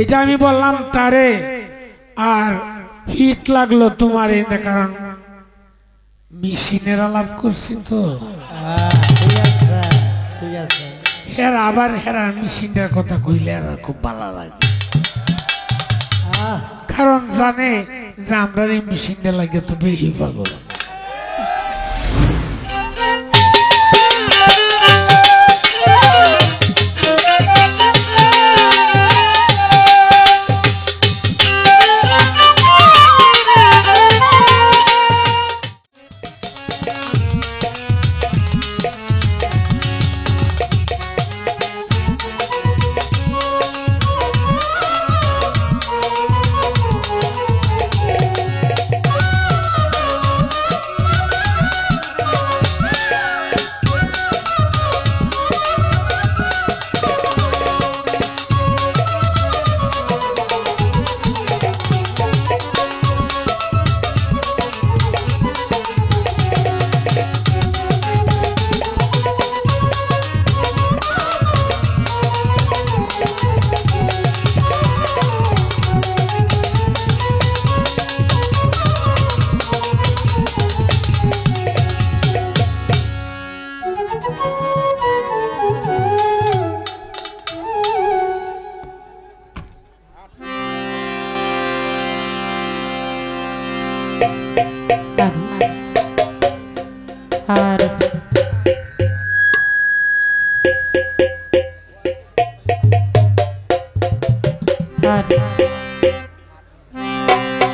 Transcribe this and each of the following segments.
এটা আমি বললাম তারে, আর হিট লাগলো তোমার এই কারণ মেশিনের আলাপ করছি তো। হেরা আবার হেরার মেশিনটার কথা কইলে আর খুব ভালো লাগে, কারণ জানে যে আমরা এই মেশিনটা লাগে তো বেশি পাগল।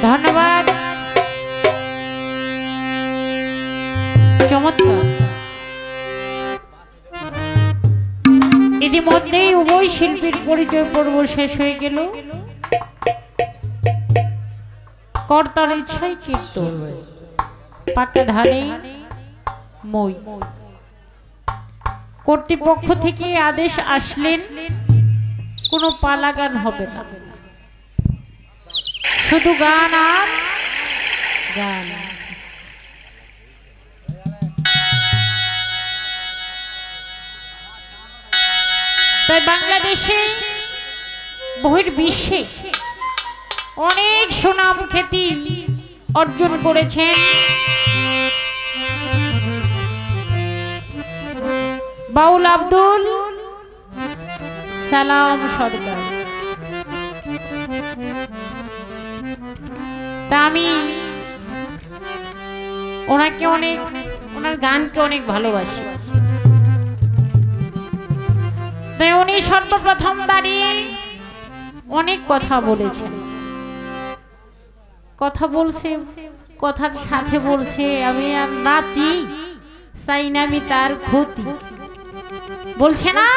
ধন্যবাদ। চমৎকার। ইতিমধ্যেই উভয় শিল্পীর পরিচয় পর্ব শেষ হয়ে গেল। কর্তার ইচ্ছায় কীর্তন, পাকা ধানে মই। কর্তৃপক্ষ থেকে আদেশ আসলেন কোনো পালা গান হবে না, শুধু গান আর গান। তাই বাংলাদেশে বহির্বিশ্বে অনেক সুনাম খ্যাতি অর্জন করেছেন বাউল আব্দুল সালাম সরকার। তা আমি ওনাকে অনেক, ওনার গানকে অনেক ভালোবাসি। তাই উনি সর্বপ্রথম দাঁড়িয়ে অনেক কথা বলেছেন, কথা বলছে, কথার সাথে বলছে আমি আর নাতি চাই না, আমি তার ক্ষতি বলছে না,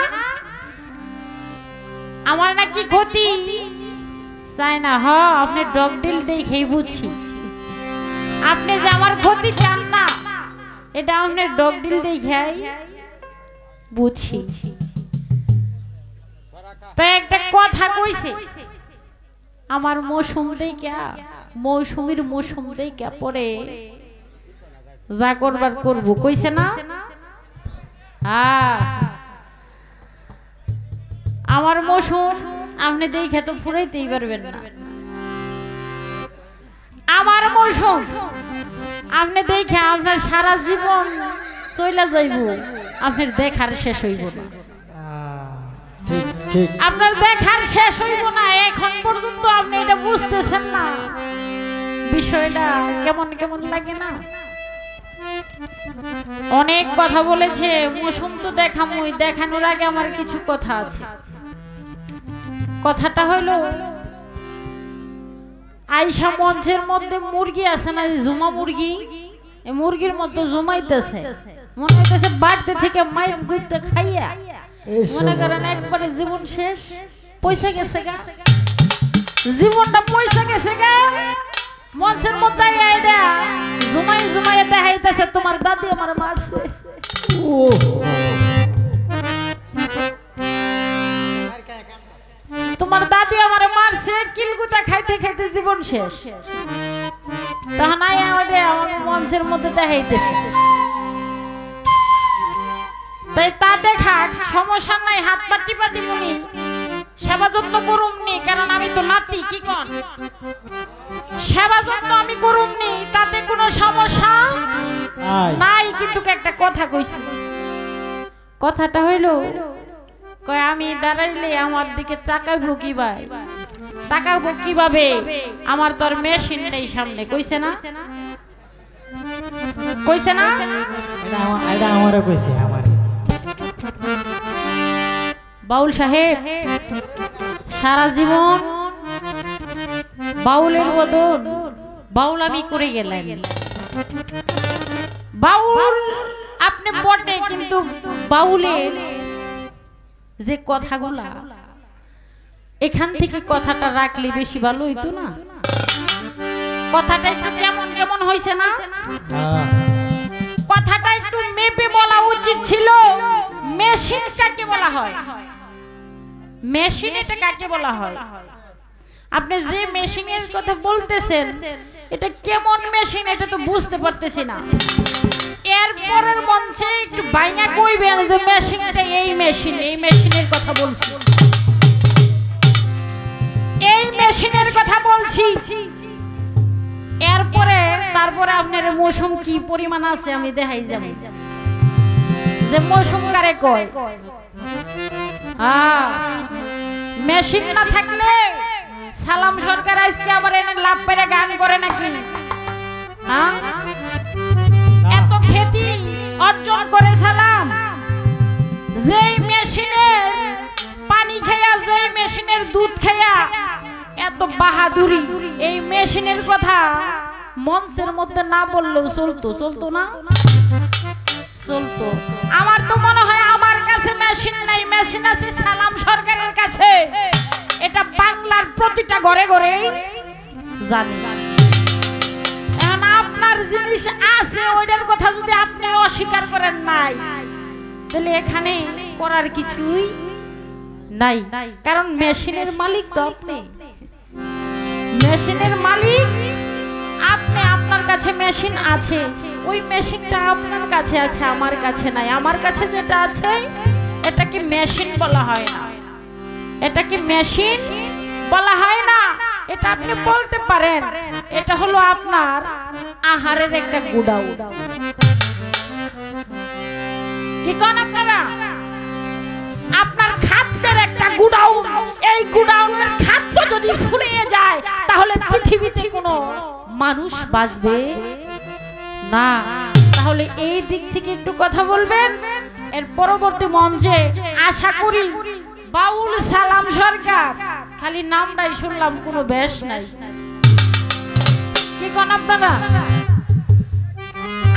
আমার নাকি ক্ষতি চাই না। হ, আপনি ডগ ডিল দেখেই বুঝছি আপনি যে আমার ক্ষতি চান না, এটা আপনি ডগ ডিল দেখেই বুঝছি। তাই একটা কথা কইছে, আমার মৌসুম দেখা, মৌসুমীর মৌসুম দেখা পরে যা করবার করবো কইছে না। আমার মৌসুম আপনি দেখে তো ফুরাইতেই পারবেন না, আমার মৌসুম আপনি দেখে আপনার সারা জীবন চইলা যাইব, আপনার দেখার শেষ হইব না, আপনার দেখার শেষ হইব না। এখন পর্যন্ত আপনি এটা বুঝতেছেন না, বিষয়টা কেমন কেমন লাগে না। অনেক কথা বলেছে, মৌসুম তো দেখামই, দেখানোর আগে আমার কিছু কথা আছে। কথাটা হলো, আইসা মঞ্চের মধ্যে মুরগি আছে না, জুমা মুরগি, এই মুরগির মতো জুমাইতেছে, মনে হইতেছে বাড়তে থেকে মাইর গুইতে খাইয়া মনে করেন একবারে জীবন শেষ, পয়সা গেছে গা, জীবনটা পয়সা গেছে গা। মঞ্চের মধ্যে এটা জুমাই জুমাই দেখাইতেছে তোমার দাদি আমার মারছে, তোমার দাদি আমার মারছে, কিলগুতা খাইতে খাইতে জীবন শেষ। তখন আমার মঞ্চের মধ্যে দেখাইতেছে। তাই তা দেখা সমস্যা নাই, হাত পাটি পাটি মুনি সেবা যত্ন করুমনি, কারণ কি কোন সেবা যত্ন আমি করুমনি তাতে কোনো সমস্যা নাই, কিন্তু একটা কথা কইছি। কথাটা হইল কয় আমি দাঁড়াইলে আমার দিকে তাকাইবো কি ভাই, তাকাবো কিভাবে, আমার তো আর মেশিন নেই সামনে। কইছে না, কইছে না? এটা আমারও কইছে। আমার বাউল সাহেব সারা জীবন বাউলের বদন বাউল আমি করে গেলেন। বাউল আপনি বটে, কিন্তু বাউলের যে কথাগুলা এখান থেকে কথাটা রাখলে বেশি ভালো হইতো না? কথাটা একটু কেমন কেমন হয়েছে না? কথাটা একটু মেপে বলা উচিত ছিল। মেশিন কাকে বলা হয়? মেশিন এটা কাকে বলা হয়? আপনি যে মেশিনের কথা বলতেছেন এটা কেমন মেশিন এটা তো বুঝতে পারতেছি না। এরপরের মঞ্চে একটু বাইনা কইবেন যে মেশিনটা এই মেশিন, এই মেশিনের কথা বলছি, এই মেশিনের কথা বলছি। এরপরে তারপরে আপনার মৌসুম কি পরিমাণ আছে আমি দেখাই যাব যে মৌসুম কারে কয়। মেশিন না থাকলে সালাম সরকার আজকে আবার এনে লাভ পেরে গান করে নাকি? এত খ্যাতি অর্জন করে সালাম, যেই মেশিনের পানি খেয়া, যেই মেশিনের দুধ খেয়া এত বাহাদুরি, এই মেশিনের কথা মঞ্চের মধ্যে না বললেও চলতো, চলতো না? চলতো। আমার তো মনে হয় আমার কাছে মেশিন নাই, মেশিন আছে সালাম সরকারের কাছে। এটা বাংলার প্রতিটা ঘরে ঘরে জানি। এখন আপনার জিনিস আছে, ওইটার কথা যদি আপনি অস্বীকার করেন নাই, তাহলে এখানে করার কিছুই নাই। কারণ মেশিনের মালিক তো আপনি, মেশিনের মালিক আপনি। আপনার কাছে মেশিন আছে, ওই মেশিনটা আপনার কাছে আছে, আমার কাছে নাই। আমার কাছে যেটা আছে এটা কি মেশিন বলা হয় না? এটা কি মেশিন বলা হয় না? এটা আপনি বলতে পারেন এটা হলো আপনার আহারের একটা গুদাম। কি কোন আপনারা? আপনার খাদ্যের একটা গুদাম। এই গুদামের খাদ্য যদি ফুরিয়ে যায় তাহলে পৃথিবীতে কোনো মানুষ বাঁচবে না। তাহলে এই দিক থেকে একটু কথা বলবেন। এর পরবর্তী মঞ্চে আশা করি বাউল সালাম সরকার, খালি নামটাই শুনলাম, কোনো বেশ নাই। কি কোন আপনারা?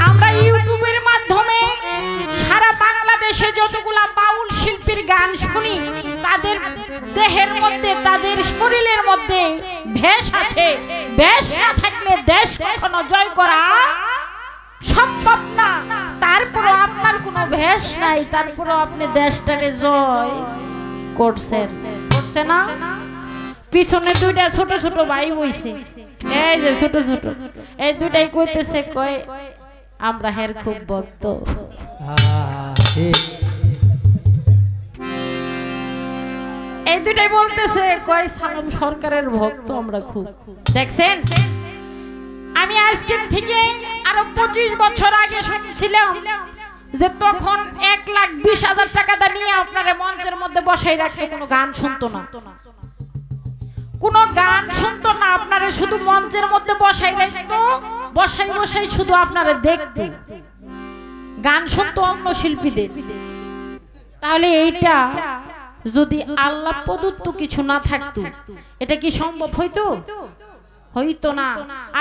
আমরা ইউটিউবের মাধ্যমে সারা বাংলাদেশে যতগুলা বাউল শিল্পীর গান শুনি, তাদের দেহের মধ্যে, তাদের শরীরের মধ্যে ভেষ আছে। ভেষ না থাকলে দেশ কখনো জয় করা সম্ভব না। তারপরও আপনার কোনো ভেষ নাই, তারপরও আপনি দেশটাকে জয় করছেন, করছে না? পিছনে দুইটা ছোট ছোট ভাই বইছে, এই যে ছোট ছোট, এই দুটাই কইতেছে, কয় আমরা হের খুব ভক্ত। এই দুটাই বলতেছে, কয় সালাম সরকারের ভক্ত আমরা খুব। দেখছেন, আমি আজকে থেকে আরো 25 বছর আগে শুনছিলাম যে তখন 1,20,000 টাকা নিয়ে আপনার মঞ্চের মধ্যে বসাই রাখতে কোনো গান শুনতো না, কোনো গান শুনতো না। আপনারা শুধু মঞ্চের মধ্যে বসাই রাখতো, বসাই বসাই শুধু আপনারা দেখতো, গান শুনতো অন্য শিল্পীদের। তাহলে এইটা যদি আল্লাহ প্রদত্ত কিছু না থাকতো, এটা কি সম্ভব হইতো? হইতো না।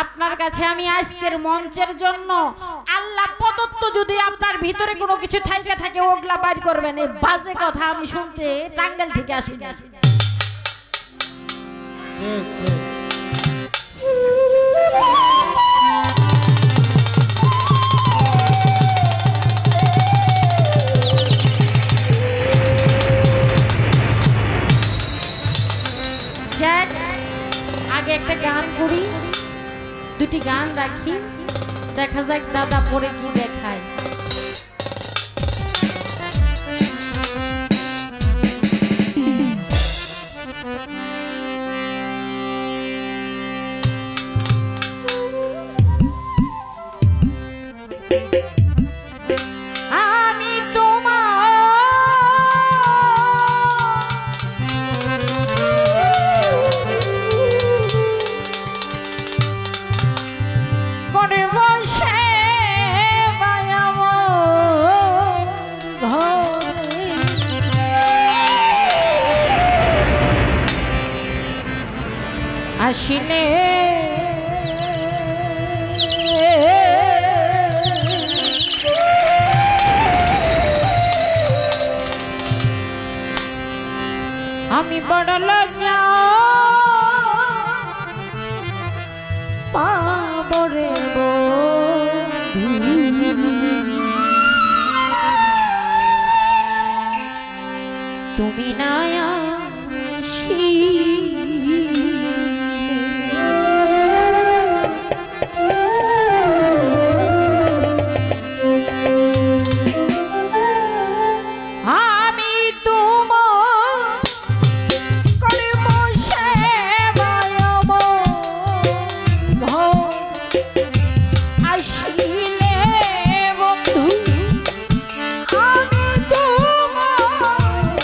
আপনার কাছে আমি আজকের মঞ্চের জন্য আল্লাহ প্রদত্ত যদি আপনার ভিতরে কোনো কিছু থাইকা থাকে, ওগুলা বাইর করবেন। এই বাজে কথা আমি শুনতে টাঙ্গাইল থেকে আসি না। আগে একটা গান করি, দুটি গান রাখি, দেখা যাক দাদা পরে কি দেখায়। আসিলে আমি বড় লজ্জা পাবো রে তুমি না আমি তোমার করিব সেবায় আসিলে বন্ধু আমি তোমার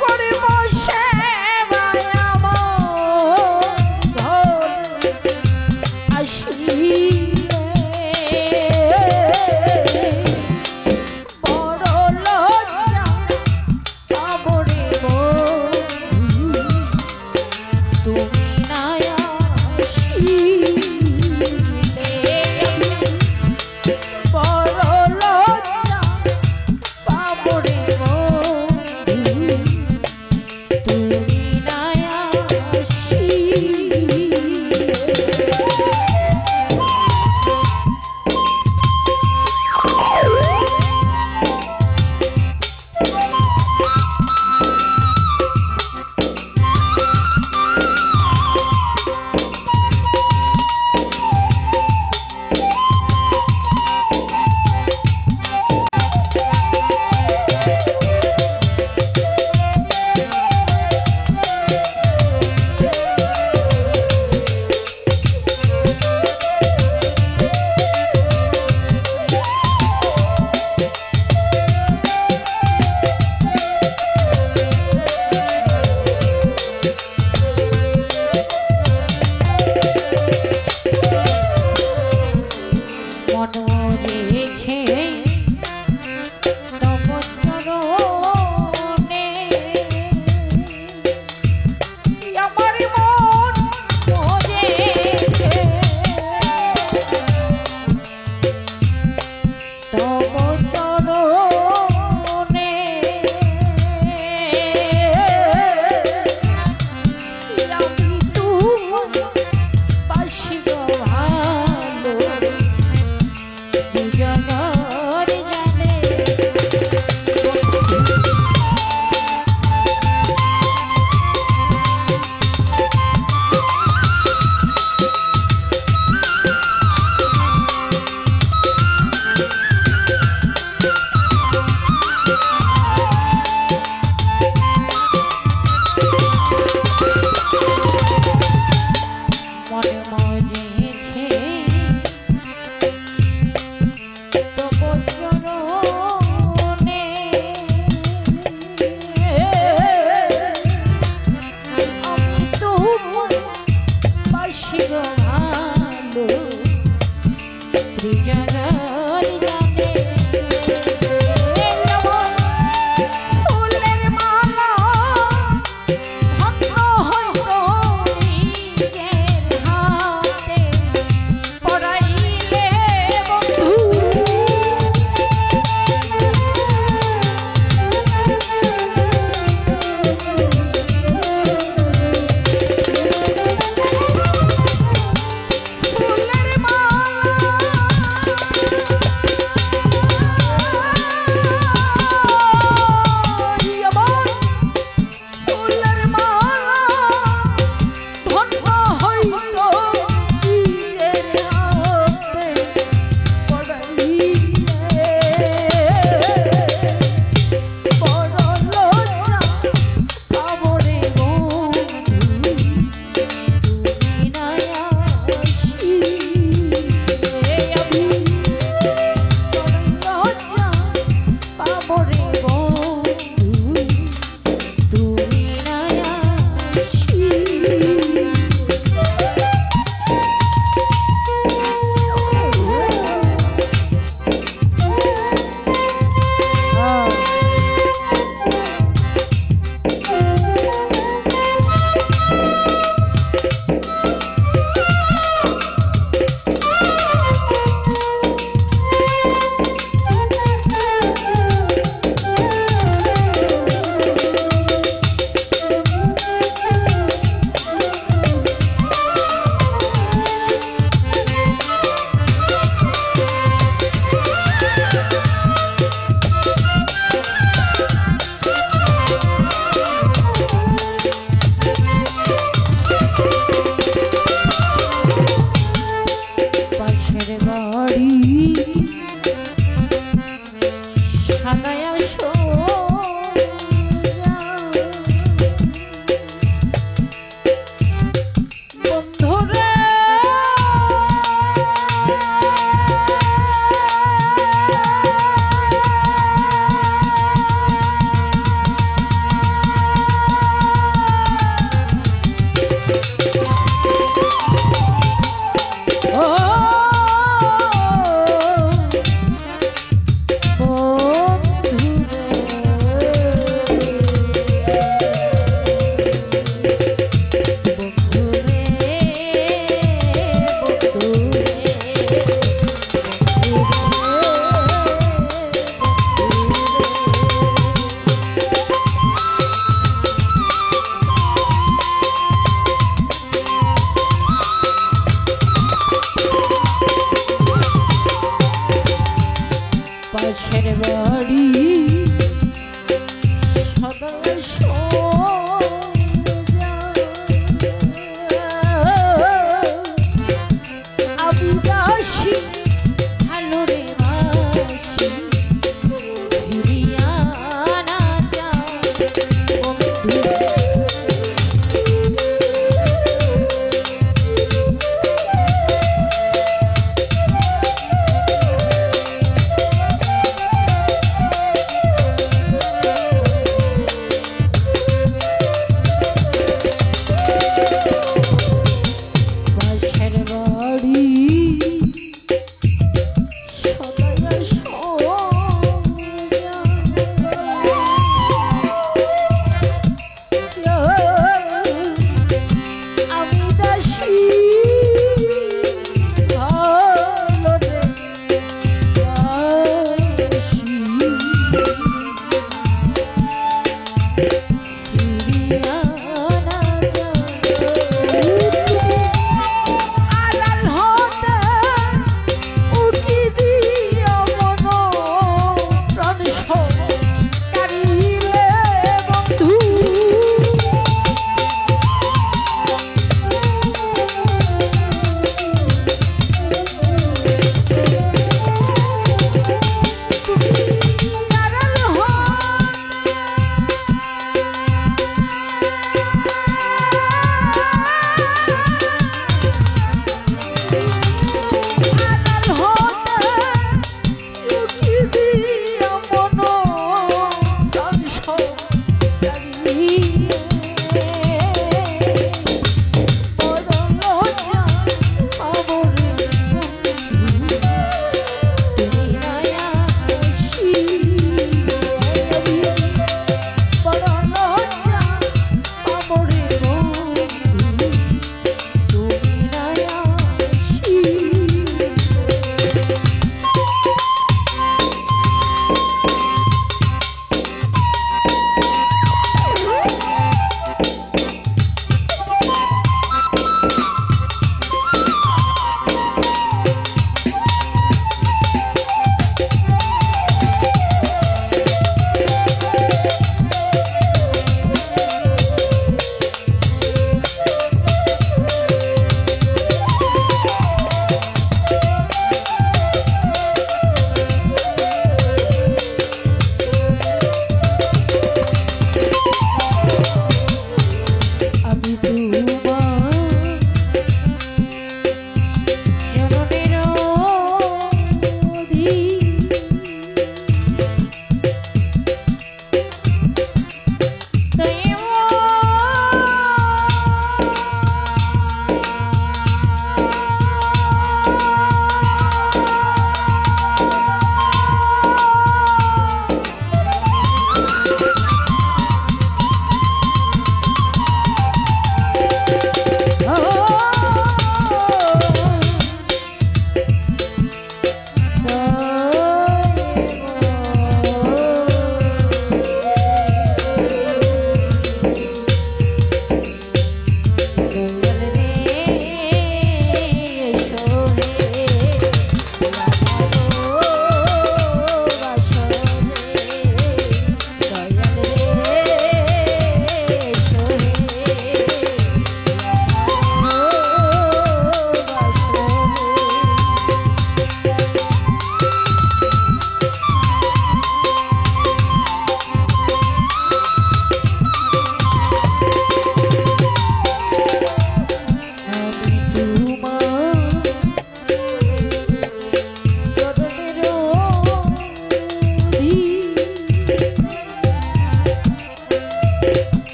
করিব সেবায় আসিলে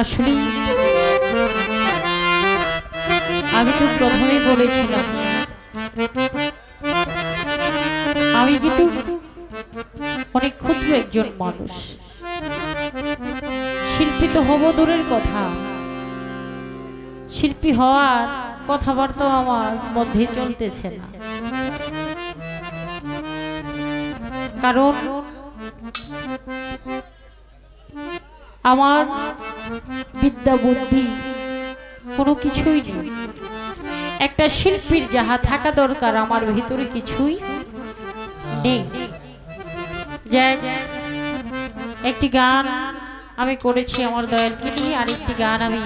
আসলে আমি তো প্রথমেই বলেছিলাম আমি কিন্তু অনেক ক্ষুদ্র একজন মানুষ, শিল্পী তো হব দূরের কথা, শিল্পী হওয়ার কথাবার্তা আমার মধ্যে চলতেছে না। কারণ আমার বিদ্যা বুদ্ধি কোনো কিছুই নেই। একটা শিল্পীর যাহা থাকা দরকার আমার ভিতরে কিছুই নেই। যাই একটি গান আমি করেছি আমার দয়ালকে নিয়ে, আরেকটি গান আমি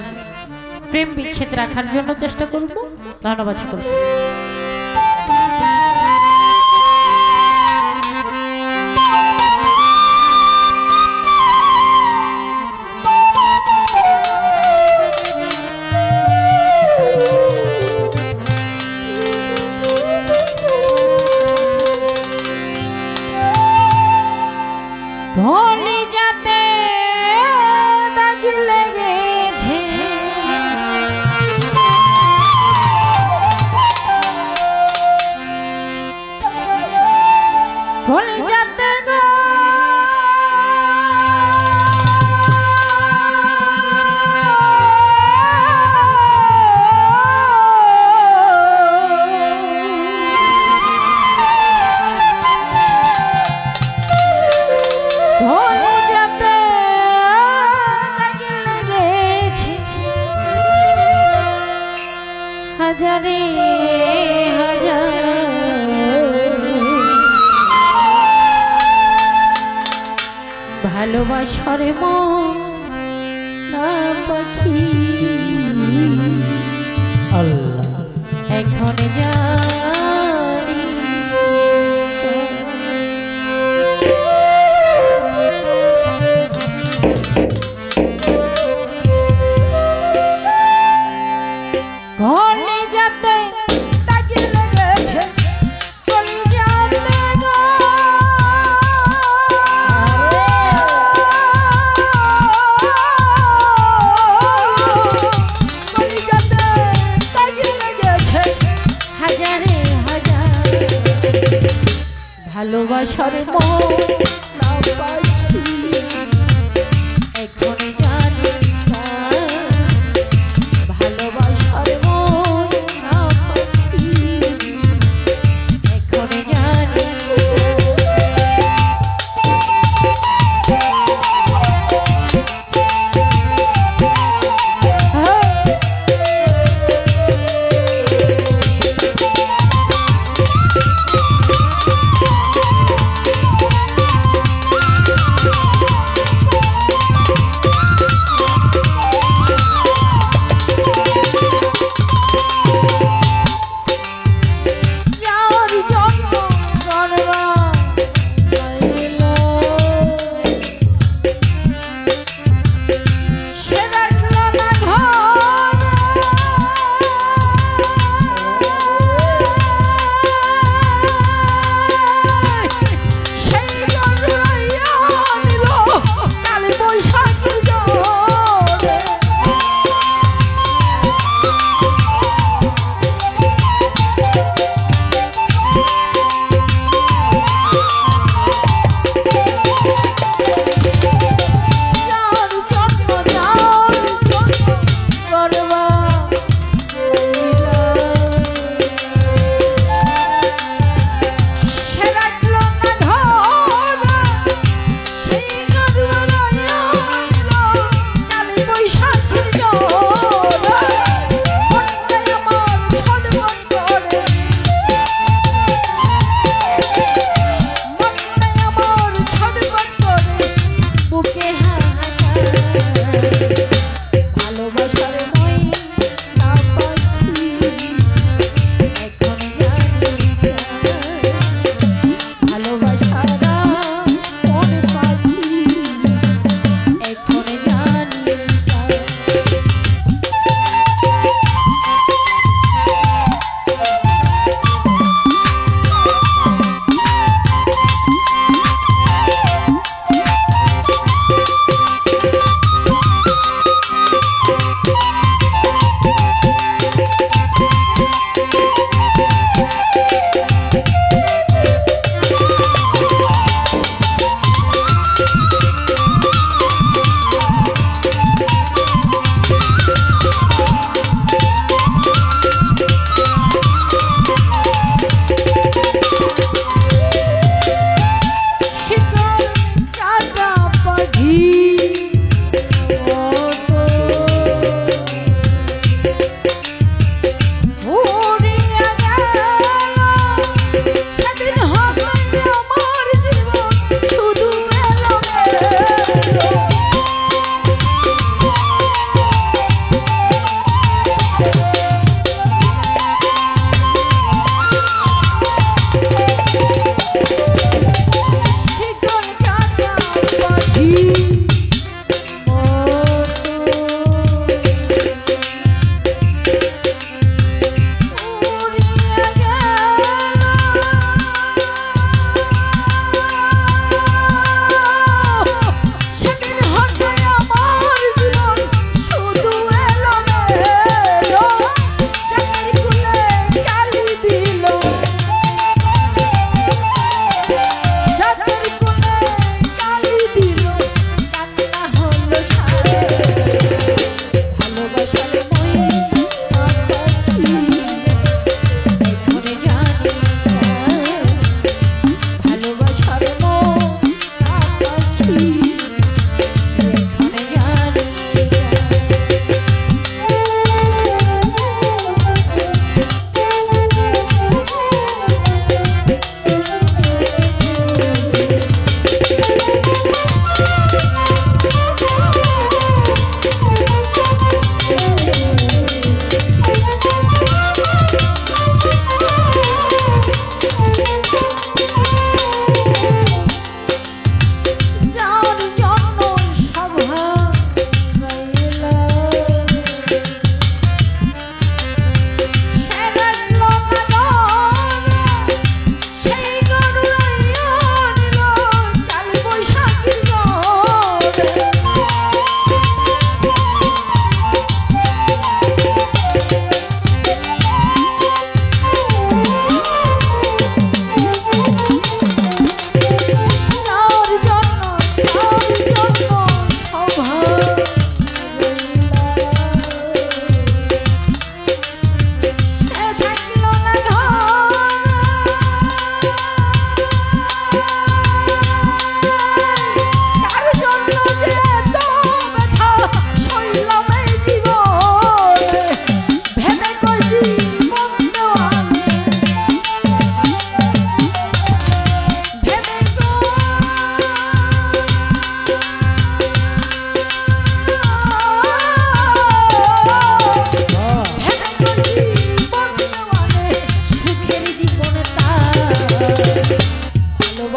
প্রেম বিচ্ছেদ রাখার জন্য চেষ্টা করব। ধন্যবাদ সকলকে। ধনী যাতে দাগ লেগেছে ধনী যাতে গো হাজারে হাজার ভালোবাসার মনা পাখি আল্লাহ এখন জানি ঘরে যাতে তাকে লেগেছে ঘরে যাতে গো ঘরে যাতে তাকে লেগেছে হাজারে হাজার ভালোবাসার মনা পাখি এখন জানি ভালোবাসার মনা পাখি এখন জানি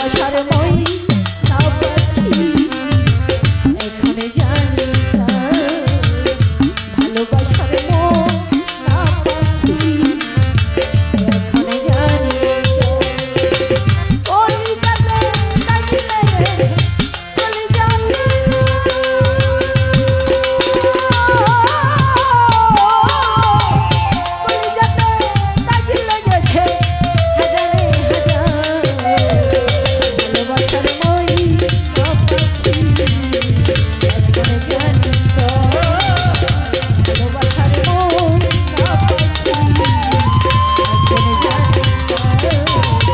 ভালোবাসার মই না পাখি এখানে জানি না ভালোবাসার মই না পাখি এখানে জানি না ওই যাবে কাজিলে চলে যাবে ওই যাবে কাজিলে গেছে হাজারে হাজার ভালোবাসার মই না পাখি এখানে জানি তো ভালোবাসার মই না পাখি এখানে জানি তো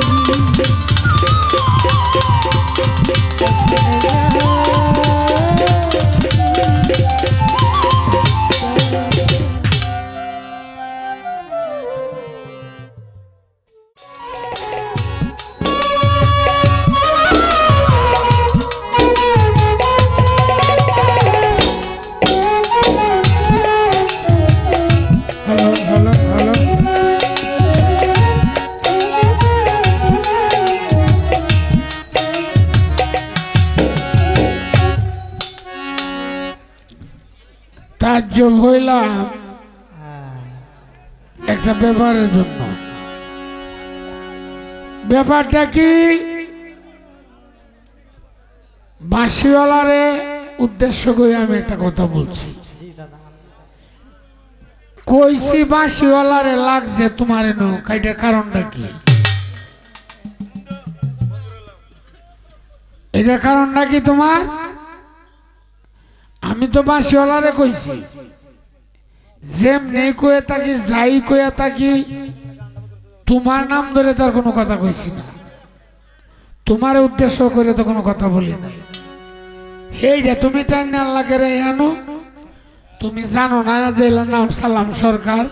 ভালোবাসার হ্যালো হ্যালো হ্যালো তাজ্জব হইলাম একটা ব্যাপারের জন্য। ব্যাপারটা কি, বাঁশিওয়ালারে উদ্দেশ্য করে আমি একটা কথা বলছি। জি দাদা কইছি বাঁশিওয়ালারে লাগছে তোমার নৌকা, এটার কারণটা কি? এটার কারণটা কি তোমার? আমি তো বাঁশিওয়ালারে কইছি যেমনি কয়ে থাকি যাই কয়ে থাকি, তোমার নাম ধরে তার কোনো কথা কইছি না, তোমার উদ্দেশ্য করে তো কোনো কথা বলি না। এইটা তুমি তাই না লাগে রে আনো, তুমি জানো না যে এলার নাম সালাম সরকার?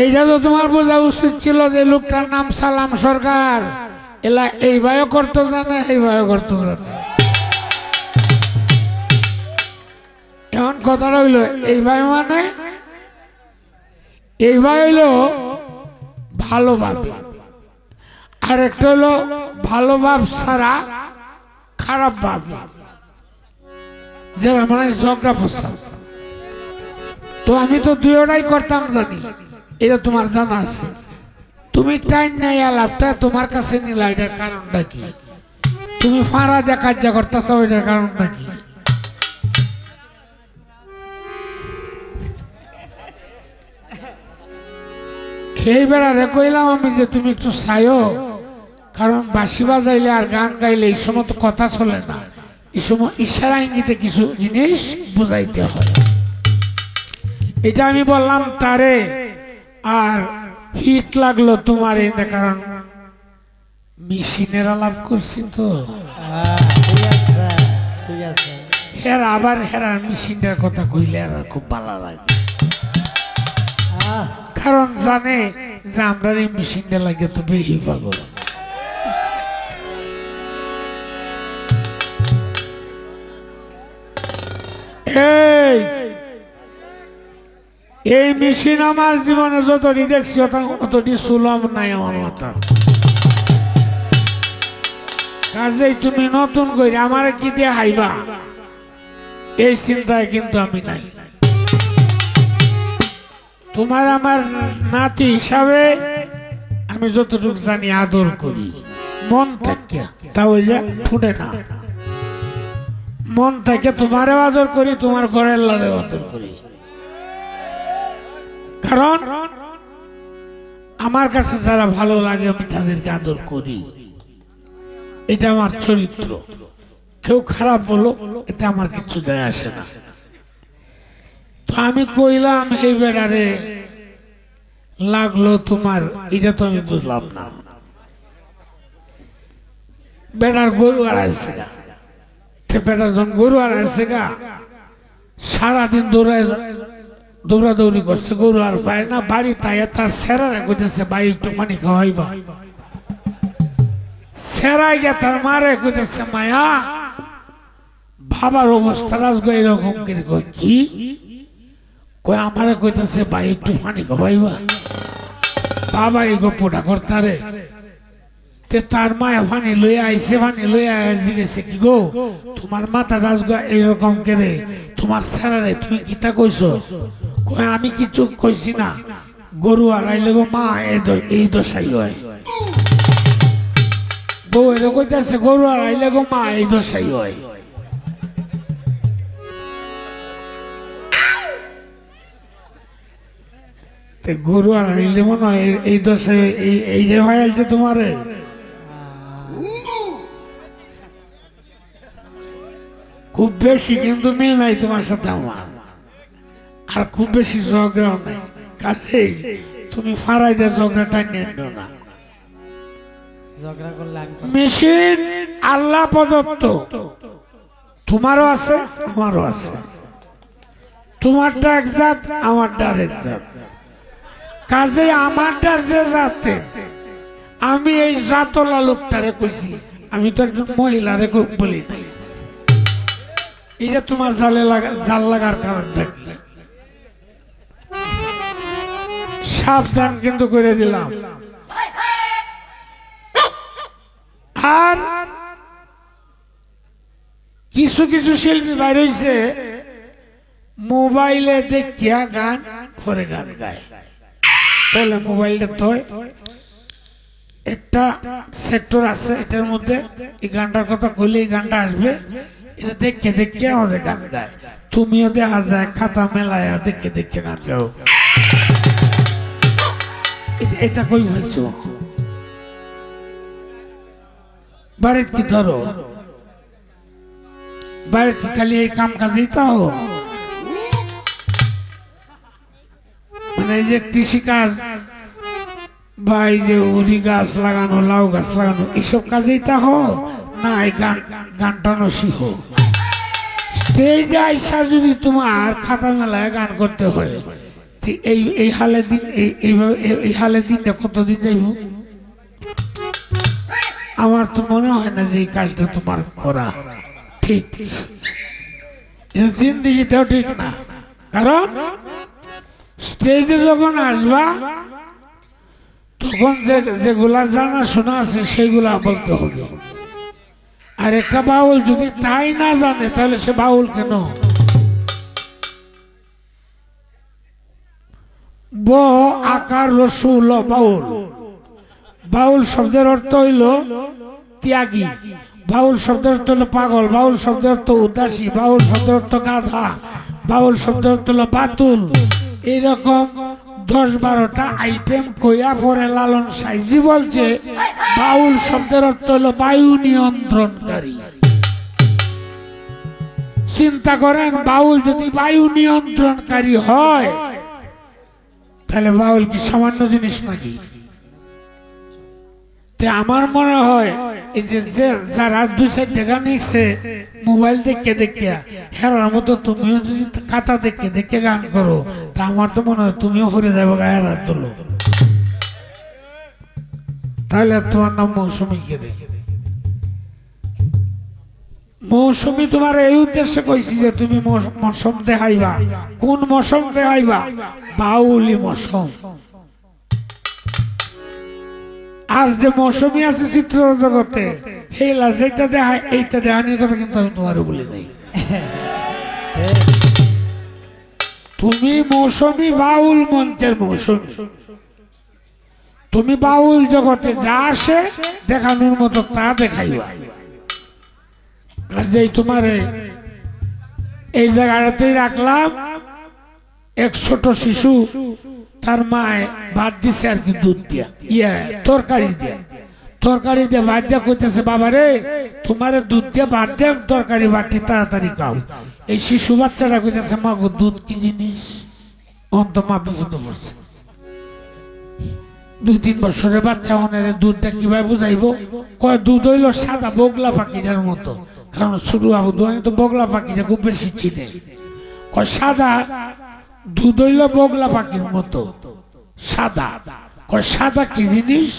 এইটা তো তোমার বোঝা উচিত ছিল যে লোকটার নাম সালাম সরকার। এলা এইভাবে করতে জানে, এইভাবে করতে জানে। এমন কথাটা হইলো এইভাবে, মানে এইভাবে হইলো ভালোভাবে, আর একটা হইলো ভালো ভাব ছাড়া খারাপ ভাব, যেটা মানে ঝগড়া ফসাদ। তো আমি তো দুইটাই করতাম জানি, এটা তোমার জানা আছে। তুমি টাইম নাই আলাপটা তোমার কাছে নিলা, এটার কারণটা কি? তুমি ফাঁড়া দিয়ে কাজ করতেছ, এটার কারণটা কি? এই বেড়ারে কইলাম আমি যে তুমি একটু চাইও, কারণ বাঁশি বাজাইলে আর গান গাইলে এই সময় তো কথা চলে না, এই সময় ইশারা ইঙ্গিতে কিছু জিনিস বুঝাইতে হয়। এটা আমি বললাম তারে, আর হিট লাগলো তোমার এই, কারণ মেশিনের আলাপ করছি তো। ঠিক আছে ঠিক আছে হেরা আবার হেরার মেশিনটার কথা কইলে আর খুব ভালো লাগে, কারণ জানে যে আমরা এই মেশিনটা লাগে তো বেশি পাগল। এই মেশিন আমার জীবনে যতটি দেখছি অতটি সুলভ নাই আমার মাথা। কাজেই তুমি নতুন করে আমারে কি দিয়ে হাইবা, এই চিন্তায় কিন্তু আমি নাই। তোমার আমার নাতি হিসাবে আমি যতটুকু জানি আদর করি মন থেকে, তাহলে ফুটে না। মন থেকে তোমারও আদর করি, তোমার ঘরের লারেও আদর করি, কারণ আমার কাছে যারা ভালো লাগে আমি তাদেরকে আদর করি। এটা আমার চরিত্র। কেউ খারাপ বলো, এতে আমার কিছু যায় আসে না। তো আমি কইলাম এই বেড়ারে লাগলো তোমার, এটা তো আমি বুঝলাম না। বেড়ার গরু হারাইছে গা, বেটার যখন গরু হারাইছে গা, সারাদিন দৌড়াদৌড়ি করছে, গরু আর পায় না। বাড়ি তাই তার সেরারে কইতেছে ভাই একটু পানি খাওয়াইবা। সেরাই গে তার মারে কইতেছে মায়া বাবার অবস্থা রাজগো এরকম করে কয় কি কয় আমারে কইতাছে ভাই একটু পানি খাওয়াইবা বাবা এই গপ্পটা করতারে তে তার মায়া পানি লইয়া আইসে পানি লইয়া জিজ্ঞেসে কি গো তোমার মাথা রাজগো এইরকম করে তোমার স্যারারে তুমি কিতা কইছো কয় আমি কিছু কইছি না গরু আর আইলে গো মা এই দশাই হয় বউ এর কইতাছে গরু আর আইলে গো মা এই দশাই হয় গরু আর আইলে মনে হয় এই দশাই এই যে হয় আইছে তোমারে খুব বেশি কিন্তু মিল নাই তোমার সাথে আমার আর খুব বেশি ঝগড়াও নাই কাছে তুমি ফারাই দিয়ে ঝগড়াটা নিয়ে নিও না ঝগড়া করলে আমি মেশিন আল্লাহ প্রদত্ত তোমারও আছে আমারও আছে তোমারটা এক জাত আমারটা আরেক জাত কাজে আমারটা যে জাতে আমি এই জাতলা লোকটারে কইছি আমি তো একজন মহিলারে বলি নাই এটা তোমার জাল লাগার কারণটা কি সাবধান কিন্তু করে দিলাম আর কিছু কিছু শিল্পী বাইর হইছে মোবাইলে দেখিয়া গান করে গান গায় তাহলে মোবাইলটা তো একটা সেক্টর আছে এটার মধ্যে এই গানটার কথা কইলে এই গানটা আসবে এটা দেখে দেখে আমাদের গান গায় তুমিও দেখা যায় খাতা মেলায় দেখে দেখে গান গাও এটা কই হয়েছ বাড়িতে কি ধরো বাড়িতে খালি এই কাম কাজেই তাও মানে এই যে কৃষিকাজ বা এই যে উরি গাছ লাগানো লাউ গাছ লাগানো এইসব কাজেই তা হো না এই গানটা নসি হো স্টেজে আইসা যদি তোমার খাতা মেলায় গান করতে হয় এই হালে দিন এই হালে দিনটা কতদিন যাইব আমার তো মনে হয় না যে এই কাজটা তোমার করা ঠিক জিন্দিগিতেও ঠিক না কারণ স্টেজে যখন আসবা তখন যেগুলা জানা শোনা আছে সেগুলা বলতে হবে আর একটা বাউল যদি তাই না জানে তাহলে সে বাউল কেন ব আকার রসুল বাউল বাউল শব্দের অর্থ হইল ত্যাগী বাউল শব্দের অর্থ হলো পাগল বাউল শব্দের অর্থ উদাসী বাউল শব্দের অর্থ গাধা বাউল শব্দের অর্থ হলো বাতুল এইরকম 10-12টা আইটেম কইয়া পরে লালন সাইজি বলছে বাউল শব্দের অর্থ হলো বায়ু নিয়ন্ত্রণকারী চিন্তা করেন বাউল যদি বায়ু নিয়ন্ত্রণকারী হয় তাহলে বাউল কি সামান্য জিনিস নাকি আমার মনে হয় এই যে যারা 2-4 টাকা নিচ্ছে মোবাইল দেখে দেখে হেরার মতো তুমিও যদি খাতা দেখে দেখে গান করো তা আমার তো মনে হয় তুমিও ঘুরে যাবো হেরার তোলো তাহলে তোমার নাম মৌসুমী কেড়ে মৌসুমী তোমার এই উদ্দেশ্যে কইছি যে তুমি মৌসুম দেখাইবা কোন মৌসুম দেখাইবা বাউলি মৌসুম আর যে মৌসুমী আছে চিত্র জগতে হেলা যেটা দেখায় এইটা দেখানোর কথা কিন্তু আমি তোমার বলি নাই তুমি মৌসুমী বাউল মঞ্চের মৌসুমী তুমি বাউল জগতে যা আসে দেখানোর মতো তা দেখাইবা কাজেই তোমারে এই জায়গাটাতেই রাখলাম এক ছোট শিশু তার মায় ভাত দিছে আর কি দুধ দিয়া তরকারি দিয়ে ভাত দিয়া কইতেছে বাবা রে তোমারে দুধ দিয়ে ভাত দিয়ে তরকারি বাটি তাড়াতাড়ি খাও এই শিশু বাচ্চাটা কইতেছে মা গো দুধ কি জিনিস অন্ত মা বিপদে পড়ছে 2-3 বছরের বাচ্চা মনের দুধটা কিভাবে বুঝাইবো কয় দুধ হইলো সাদা বগলা পাখিটার মতো কারণ শুরু আবু তো বগলা পাখিটা খুব বেশি চিনে কয় সাদা দুধ হইল বগলা পাখির মতো সাদা কয় সাদা কি জিনিস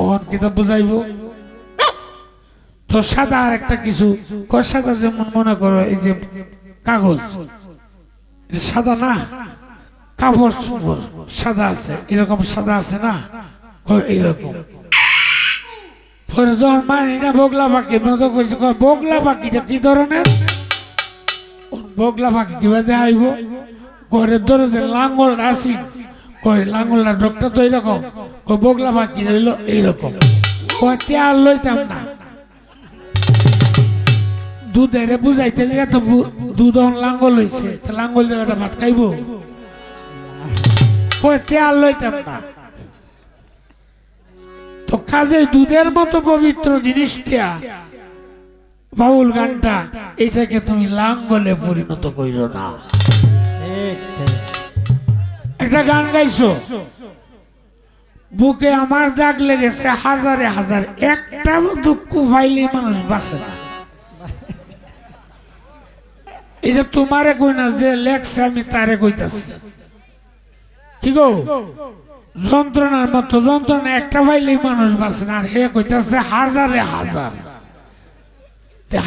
অন কিতা বুঝাইব তো তো সাদা আর একটা কিছু সাদা, যেমন মনে করো এই যে কাগজ, এটা সাদা না, কাপড় চোপড় সাদা আছে, এরকম সাদা আছে না, এইরকম। পরে যখন মানি না বগলা পাখি, বগলা পাখিটা কি ধরনের? বগলা পাখি কিভাবে আইব? ঘরের ধরে যে লাঙ্গল আসি, কই লাঙ্গলটা ডক্টর তো এইরকম, বগলা পাখি রইল এইরকম। তেল লইতাম না, দুধের বুঝাইতে গেলে তো দুধ লাঙ্গল হয়েছে, লাঙ্গল দিয়ে ভাত খাইব, তেল লইতাম না। তো কাজে দুধের মতো পবিত্র জিনিসটা বাউল গানটা, এটাকে তুমি লাঙ্গলে পরিণত কইরো না। একটা গান গাইছো, বুকে আমার দাগ লেগেছে হাজারে হাজার, একটা দুঃখ পাইলে মানুষ বাঁচে না। এটা তোমারে কই না, যে লেখছে আমি তারে কইতাছি। কি গো, যন্ত্রণার মতো যন্ত্রণা একটা পাইলেই মানুষ বাঁচে না, আর হে কইতাছে হাজারে হাজার।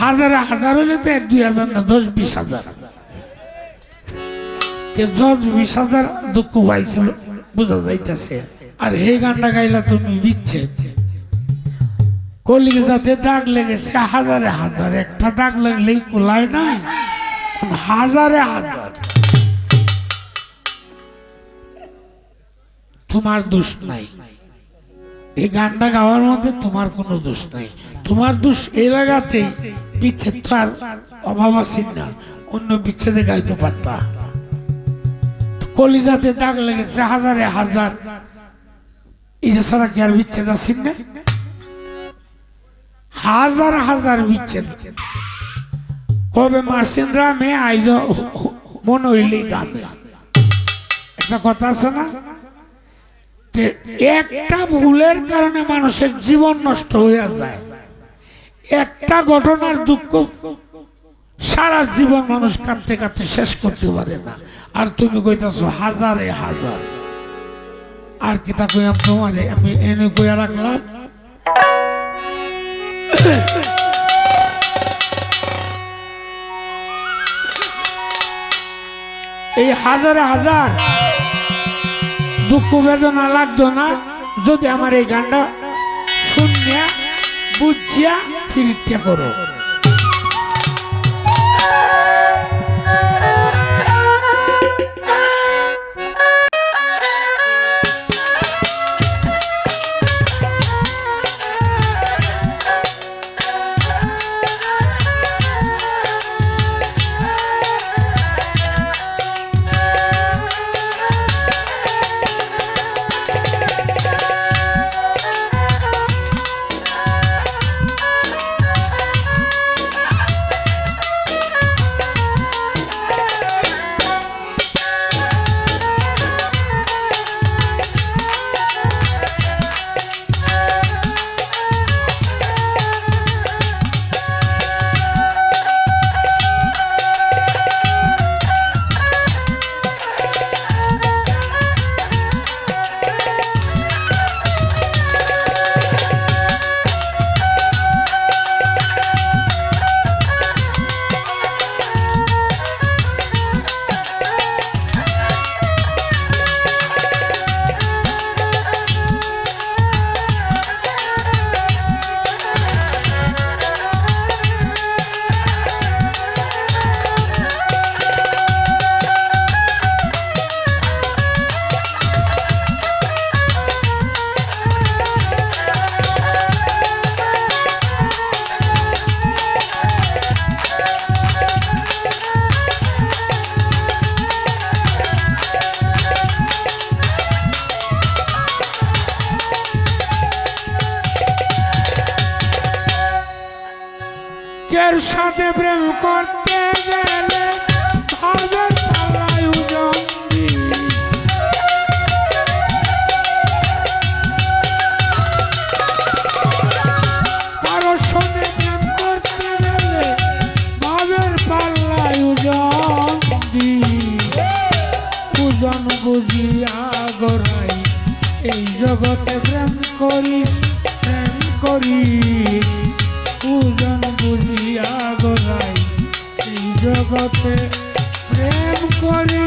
হাজারে হাজার হইলে তো 1-2 হাজার না, 10-20 হাজার, 10-20 হাজার দুঃখ পাইছিল বোঝা যাইতেছে। আর হে গানটা গাইলা তুমি বিচ্ছেদ, কলিগে যাতে দাগ লেগেছে হাজারে হাজার, একটা দাগ লাগলেই কোলায় না, হাজারে হাজার। তোমার দোষ নাই, এই গানটা গাওয়ার মধ্যে তোমার কোনো দোষ নাই। তোমার দোষ এই জায়গাতে বিচ্ছেদ তো আর অভাব আছে না, অন্য বিচ্ছেদে গাইতে পারতা। কলিজাতে দাগ লেগেছে হাজারে হাজার, এটা ছাড়া কি আর বিচ্ছেদ আছে না? হাজার হাজার বিচ্ছেদ। কবে মার্সিন রামে আইজ মন হইলেই গাবে, একটা কথা আছে না? একটা ভুলের কারণে মানুষের জীবন নষ্ট হয়ে যায়, একটা ঘটনার দুঃখ সারা জীবন মানুষ কাঁদতে কাঁদতে শেষ করতে পারে না। আর তুমি কইতাছো হাজারে হাজার। আর কি তা কইয়াম তোমারে, আমি এনে কইয়া রাখলাম। এই হাজারে হাজার দুঃখ বেদনা লাগতো না যদি আমার এই গানটা শুনিয়া বুঝিয়া ফিরিতে করো। কের সাথে প্রেম করতে গেলে ভাবের পাল্লায় উজঙ্গি, কারো সঙ্গে প্রেম করতে গেলে ভাবের পাল্লায় উজঙ্গি, পূজন বুঝিয়া গড়াই এই জগতে প্রেম করি, প্রেম করি পূজন করি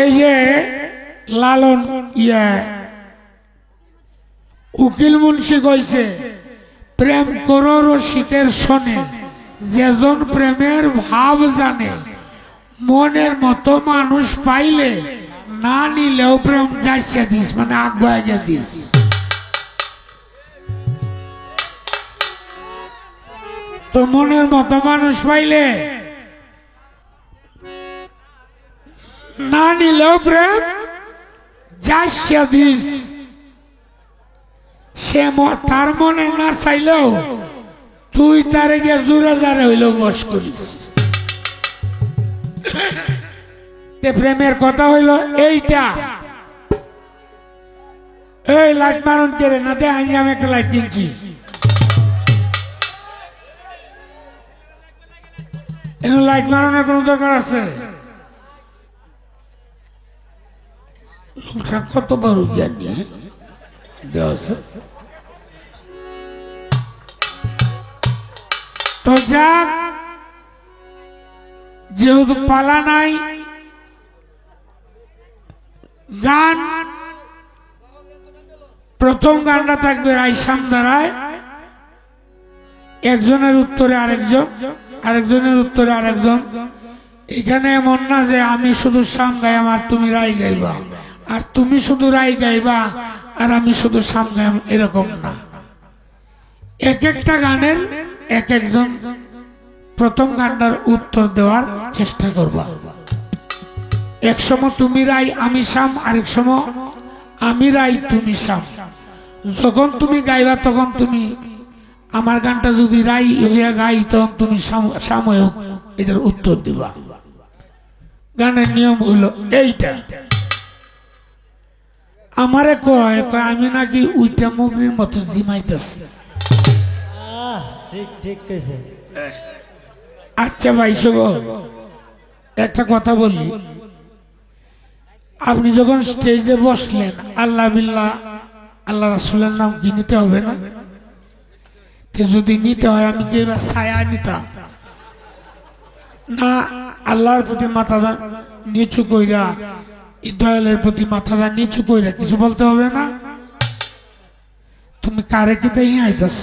এই যে লালন উকিল মুন্সি কইছে প্রেম করো রসিকের শোনে, যেজন প্রেমের ভাব জানে, মনের মতো মানুষ পাইলে না নিলেও প্রেম যাইছে দিস, মানে আগে দিস। তো মনের মতো মানুষ পাইলে না নিলেও প্রেম যা দিস সে তার মনে না চাইলেও তুই তারে গিয়ে জোরে জারে হইলেও বস করিস। প্রেমের কথা হইল এইটা। এই লাইট মারণ করে না দে, আমি একটা লাইট কিনছি। লাইট মারণের কোন দরকার আছে? লোকটা কত বড় জ্ঞানী তো যাক, যেহেতু পালা নাই, গান প্রথম গানটা থাকবে রাইসাম দ্বারায়, একজনের উত্তরে আরেকজন, আরেকজনের উত্তরে আরেকজন। এখানে এমন না যে আমি শুধু শাম গাইম আর তুমি রাই গাইবা, আর তুমি শুধু রাই গাইবা আর আমি শুধু শাম গাইম, এরকম না। এক একটা গানের এক একজন প্রথম গানটার উত্তর দেওয়ার চেষ্টা করবা। এক সময় তুমি রাই আমি শাম, আরেক সময় আমি রাই তুমি শাম। যখন তুমি গাইবা তখন তুমি আমার গানটা যদি রাই হইয়া গাই তখন তুমি শাম হয়ে এটার উত্তর দিবা। গানের নিয়ম হইল এইটা। আমারে কয় আমি নাকি উইটা মুগরির মতো জিমাইতেছি। ঠিক ঠিক কইছে। আচ্ছা ভাই শুভ, একটা কথা বলি, আপনি যখন স্টেজে বসলেন আল্লাহ বিল্লাহ আল্লাহ রাসূলের নাম কি নিতে হবে না? যদি নিতে হয় আমি কি এবার ছায়া নিতাম না? আল্লাহর প্রতি মাথাটা নিচু কইরা, দয়ালের প্রতি মাথাটা নিচু কইরা কিছু বলতে হবে না? তুমি কারে কি তাই আইতেছ?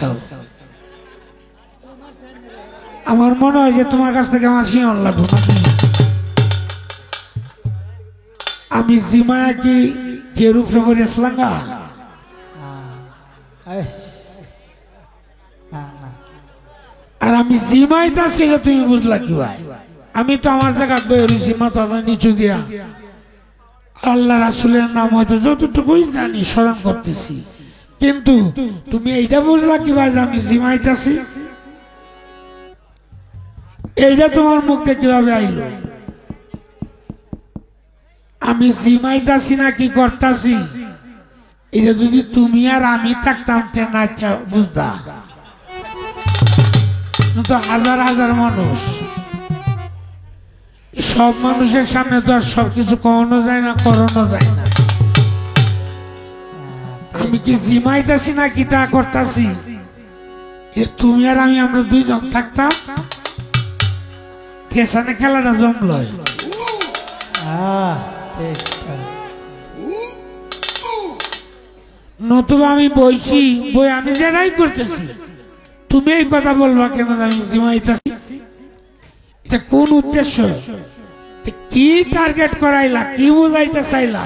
আমার মনে হয় যে তোমার কাছ থেকে আমার শিয়ন লাগবে নাকি? আমি জিমায়া কি কের উপরে পড়েছিলাম গা? আর আমি জিমাইতা ছিল তুমি বুঝলা কি ভাই? আমি তো আমার জায়গা বেরিয়েছি মাথাটা নিচু দিয়া, আল্লাহ রাসূলের নাম হয়তো যতটুকুই জানি স্মরণ করতেছি, কিন্তু তুমি এইটা বুঝলা কি ভাই আমি জিমাইতাছি? এইটা তোমার মুখে কিভাবে আইলো? আমি জিমাইতাছি না কি করতাছি এটা যদি তুমি আর আমি থাকতাম তে না বুঝতা। তো হাজার হাজার মানুষ, সব মানুষের সামনে তো আর সবকিছু করানো যায় না, করানো যায় না। আমি কি জিমাইতাছি না কি তা করতাছি? তুমি আর আমি আমরা দুইজন থাকতাম, কেসানে খেলাটা জমল। নতুবা আমি বইছি বই, আমি যেটাই করতেছি তুমি এই কথা বলবা কেন আমি জিমাইতাছি? এটা কোন উদ্দেশ্য? কি টার্গেট করাইলা? কি বুঝাইতে চাইলা?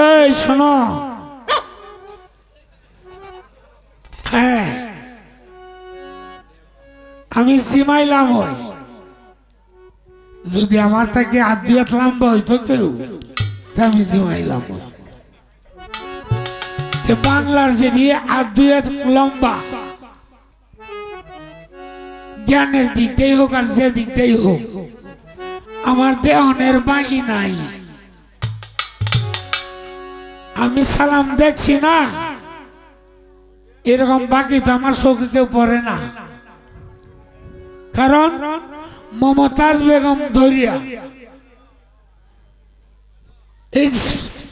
এই শোনো, হ্যাঁ আমি জিমাইলাম, ওই যদি আমার তাকে আদিয়াত লম্বা হইতো কেউ, আমি জিমাইলাম। বাংলার যে আদিয়াত লম্বা, জ্ঞানের দিক দিয়ে হোক আর যে দিক দিয়ে হোক, আমার দেহনের বাহি নাই। আমি সালাম দেখছি না, এরকম বাকি তো আমার চোখে কেউ পড়ে না। কারণ মমতাজ বেগম ধরিয়া এই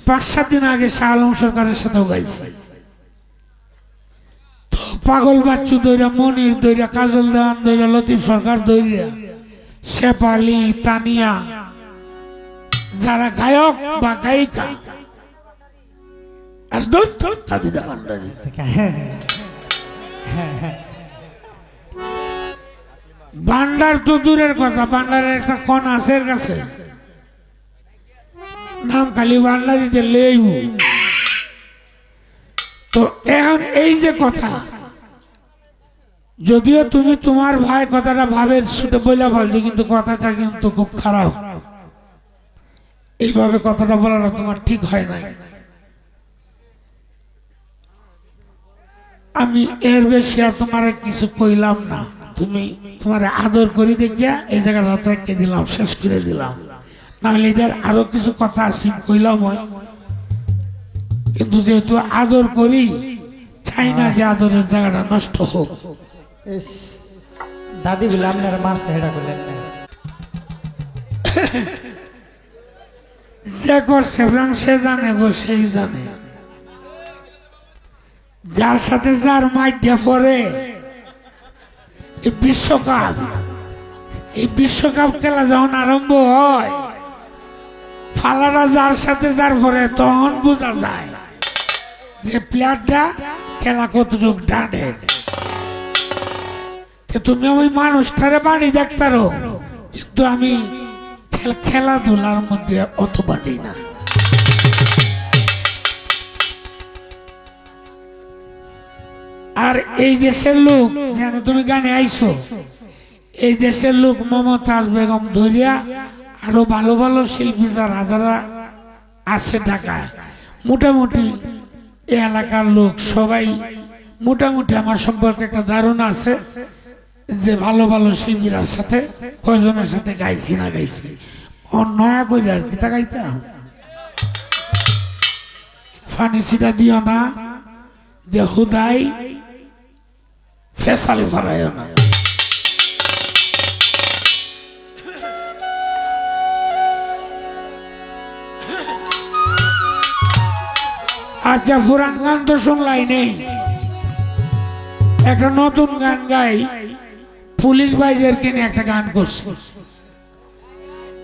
৫-৭ দিন আগে শাহ আলম সরকারের সাথেও গাইছে। পাগল বাচ্চু দইরা, মনির দইরা, কাজল দেওয়ান দইরা, লতিফ সরকার দইরা, শেফালি, তানিয়া, যারা গায়ক বা গায়িকা, আর খাদিজা ভান্ডারী, ভান্ডার তো দূরের কথা, ভান্ডারের একটা কণ আছে এর কাছে, নাম খালি ভান্ডারিতে লেবু। তো এখন এই যে কথা, যদিও তুমি তোমার ভাই কথাটা ভাবের ছুটে বইলা বলছো, কিন্তু কথাটা কিন্তু খুব খারাপ। এইভাবে কথাটা বলাটা তোমার ঠিক হয় নাই। আমি এর বেশি আর তোমার কিছু কইলাম না। তুমি তোমার আদর করি দেখিয়া এই জায়গাটা রেখে দিলাম, শেষ করে দিলাম। নাহলে এটার আরো কিছু কথা আছে কইলাম হয়, কিন্তু যেহেতু আদর করি, চাই না যে আদরের জায়গাটা নষ্ট হোক। ইস, দাদি বলে আপনার মাছ হেডা করলেন না। যে করছে সে জানে গো, সেই জানে। যার সাথে যার মাইডিয়া পড়ে এই বিশ্বকাপ খেলা যখন আরম্ভ হয়, ফালারা যার সাথে যার পড়ে, তখন বোঝা যায় যে প্লেয়ারটা খেলা কতটুকু ডানে। তুমি ওই মানুষটারে বাড়ি দেখতারো, কিন্তু আমি খেলাধুলার মধ্যে অত বাড়ি না। আর এই দেশের লোক, যেন তুমি গানে আইছো, এই দেশের লোক মমতাজ বেগম ধরিয়া আরো ভালো ভালো শিল্পী যারা যারা আছে ঢাকায়, মোটামুটি এই এলাকার লোক সবাই মোটামুটি আমার সম্পর্কে একটা ধারণা আছে যে ভালো ভালো শিল্পীর সাথে কয়জনের সাথে গাইছি না গাইছি। নয়া করে আর কি তা গাইতাম, ফানি সিটা দিও না, দেহুদাই ফেসাল ফরায় না। আচ্ছা, পুরান গান তো শুনলাই নেই, একটা নতুন গান গাই। পুলিশ ভাইদেরকে নিয়ে একটা গান করছি,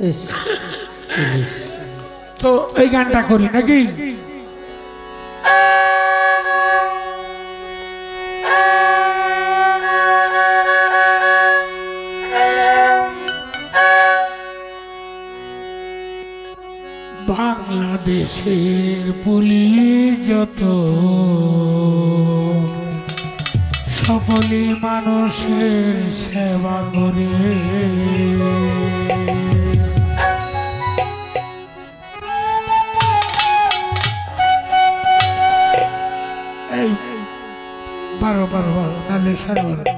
ইস, ইস। তো এই গানটা করি নাকি? বাংলাদেশের পুলিশ যত, সকলে মানুষের সেবা করে। এই 12 নালে 12:30।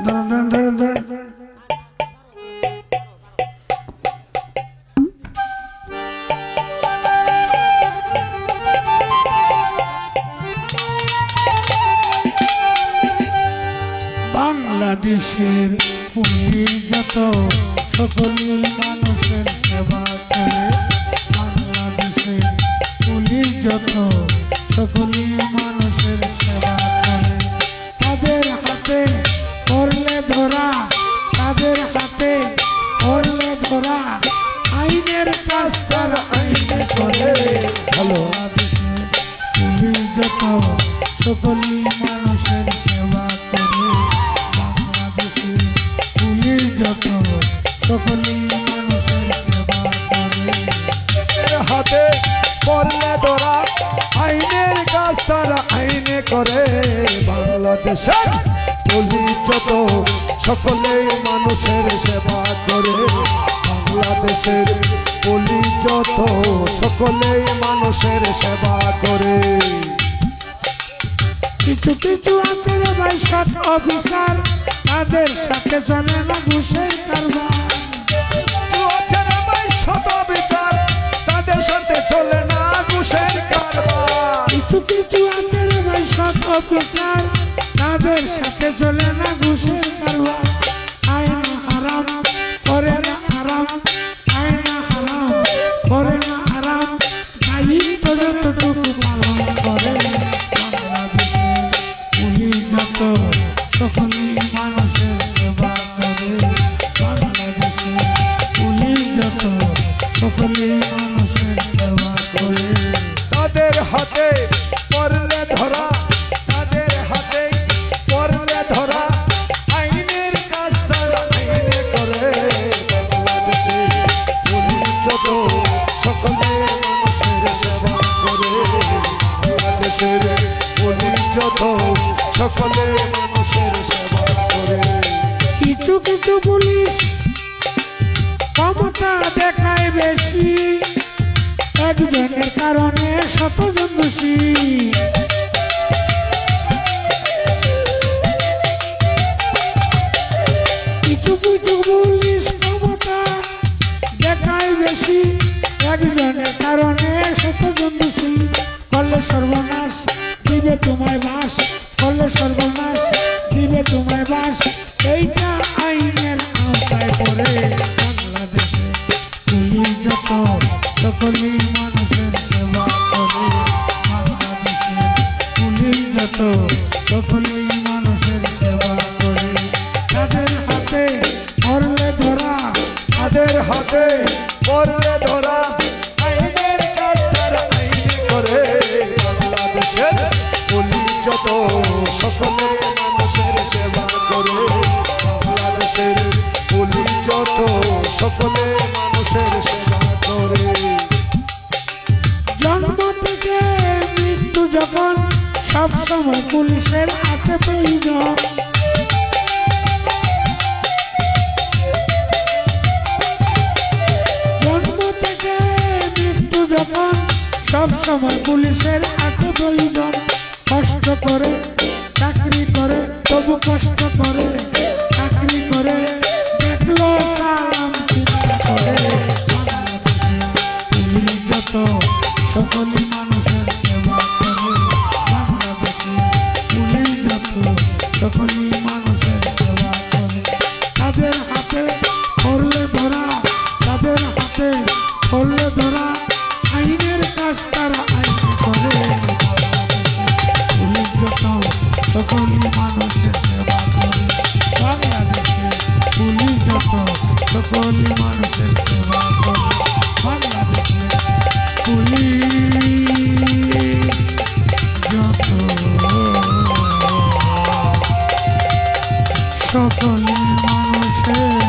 ধরেন বাংলাদেশের পুলিশ যত, সকলে মানুষের সেবা করে। বাংলাদেশের পুলিশ যত, সকলে মানুষের সেবা করে। তাদের হাতে করলে ধরা, তাদের হাতে করলে ধরা, আইনের কাজ তার আইনে করে। বাংলাদেশের পুলিশ যত, সকলে মানুষের সেবা করে। বাংলাদেশের পুলিশ যত, সকলে মানুষের সেবা করে। হাতে করলে ধরা, আইনের কাজ তারা আইনে করে। বাংলাদেশের পুলিশ যত, সকলে মানুষের সেবা করে। বাংলাদেশের পুলিশ যত, সকলে মানুষের সেবা করে। কিছু কিছু আছে রে ভাই সৎ অফিসার, তাদের সাথে চলে না ঘুষের কারবার। শত বিচার, তাদের সাথে চলে না ঘুষের কারবার। কিছু কিছু আছে রে ভাই সৎ অফিসার, তাদের সাথে চলে না ঘুষের কারবার। আইন হারাম করে না হারাম, আইন হারাম করে না হারাম, দায়িত্ব যতটুকু পালন করে। বাংলাদেশের পুলিশ যত, সকলে মানুষের সেবা করে। বাংলাদেশের পুলিশ যত, সকলে মানুষের সেবা করে। তাদের হাতে পড়লে ধরা, তাদের হাতে পড়লে ধরা, আইনের কাজ তারা আইনে করে। কিছু কিছু পুলিশ ক্ষমতা দেখায় বেশি, একজনের কারণে শতজন দোষী। কিছু কিছু পুলিশ ক্ষমতা দেখায় বেশি, একজনের কারণে শতজন দোষী। করলে সর্বনাশ দিবে তোমায় বাস, করলে সর্বনাশ দিবে তোমায় বাস। এইটা আইনের আওতায় পড়ে বাংলাদেশে পুলিশ যত সকলেই মানুষের সেবা করে। বাংলাদেশে পুলিশ যত সকলেই মানুষের সেবা করে। তাদের হাতে ধরলে ধরা, তাদের হাতে পড়লে ধরা, আইনের কাজ তারা আইনে করে। বাংলাদেশের পুলিশ যত সকলে মানুষের সেবা করে। বাংলাদেশের পুলিশ যত সকলে মানুষের সেবা করে। জন্ম থেকে মৃত্যু যখন সব সময় পুলিশের হাতে প্রয়োজন। জন্ম থেকে মৃত্যু যখন সব সময় পুলিশের হাতে প্রয়োজন। কষ্ট করে চাকরি করে তবু কষ্ট করে চাকরি করে, দেখলো সালাম চিন্তা করে। পুলিশ যত সকলেই মানুষের সেবা করে। বাংলাদেশে পুলিশ যত সকলেই মানুষের সেবা করে। তাদের হাতে ধরলে ধরা, তাদের হাতে ধরলে ধরা, আইনের কাজ তারা আইন করে। পুলিশ যত সকলেই মানুষের সেবা করে। বাংলাদেশে পুলিশ যত সকলেই মানুষের সেবা করে। বাংলাদেশে পুলিশ যত সকলেই মানুষের